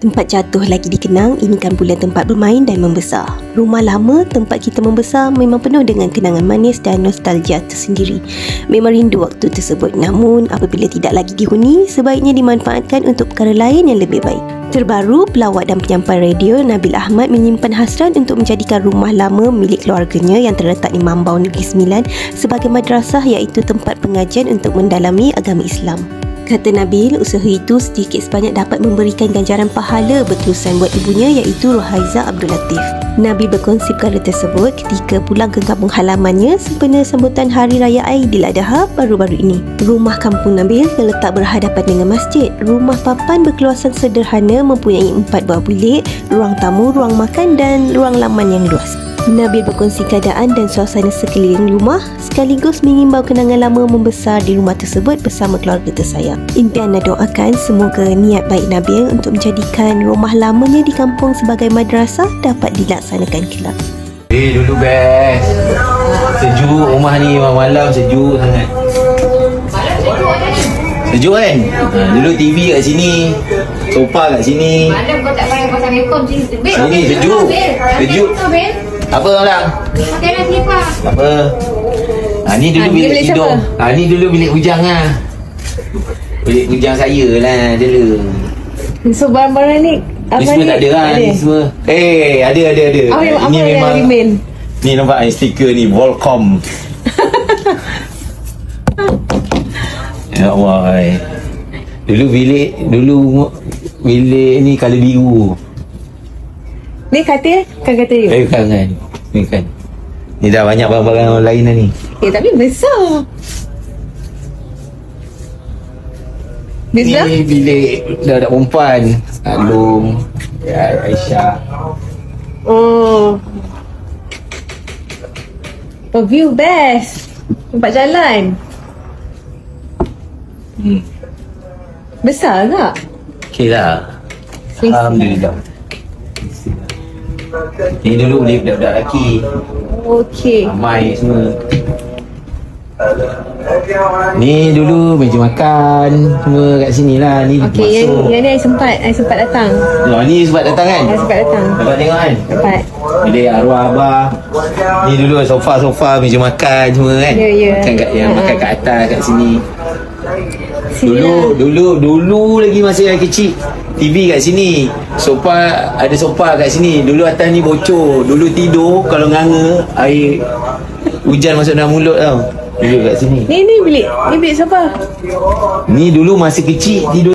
Tempat jatuh lagi dikenang, ini kan bulan tempat bermain dan membesar. Rumah lama tempat kita membesar memang penuh dengan kenangan manis dan nostalgia tersendiri. Memang rindu waktu tersebut, namun apabila tidak lagi dihuni, sebaiknya dimanfaatkan untuk perkara lain yang lebih baik. Terbaru, pelawak dan penyampai radio Nabil Ahmad menyimpan hasrat untuk menjadikan rumah lama milik keluarganya yang terletak di Mambau Negeri Sembilan sebagai madrasah, iaitu tempat pengajian untuk mendalami agama Islam. Kata Nabil, usaha itu sedikit sebanyak dapat memberikan ganjaran pahala berterusan buat ibunya, iaitu Rohaiza Abdul Latif. Nabil berkongsi perkara tersebut ketika pulang ke kampung halamannya sempena sambutan Hari Raya Aidiladha baru-baru ini. Rumah kampung Nabil terletak berhadapan dengan masjid. Rumah papan berkeluasan sederhana, mempunyai 4 buah bilik, ruang tamu, ruang makan dan ruang laman yang luas. Nabil berkongsi keadaan dan suasana sekeliling rumah sekaligus mengimbau kenangan lama membesar di rumah tersebut bersama keluarga tersayang. Impian dan doakan semoga niat baik Nabil untuk menjadikan rumah lamanya di kampung sebagai madrasah dapat dilaksanakan kelak. Dulu best. Sejuk rumah ni, malam sejuk sangat. Sejuk kan? Dulu TV kat sini, sofa kat sini. Malam kau tak payah pasang aircon sini. Sini sejuk. Sejuk. Apa orang? Pakai dah selipar. Apa? Ni dulu bilik tidur. Ni dulu bilik bujang lah. Bilik bujang saya lah dulu. So barang-barang ni Ni semua tak ada lah. Ni semua ada. Ini memang remain. Ni nampak stiker ni Volcom. Ya Allah. Dulu bilik ni colour biru. Ni katil kan katil you? Kan. Ni kan. Ni dah banyak barang-barang lain dah ni. Tapi besar. Besar? Ni bilik budak perempuan. Alung, Aisyah. Oh, view best. Nampak jalan. Besar tak? Okey lah. Alhamdulillah. Ni dulu boleh budak-budak lelaki. Okey. Ramai semua. Ni dulu meja makan semua kat sini lah. Ni Okey, yang ni I sempat datang. Ni sempat datang kan? I sempat datang. Dapat tengok kan? Dapat. Bilik arwah abah. Ni dulu sofa-sofa, meja makan semua kan? Ya. Makan makan kat atas kat sini. Dulu lagi masa yang kecil, TV kat sini, ada sofa kat sini. Dulu atas ni bocor. Dulu tidur kalau nganga, air hujan masuk dalam mulut tau. Dulu kat sini. Ni bilik siapa? Ni dulu masa kecil tidur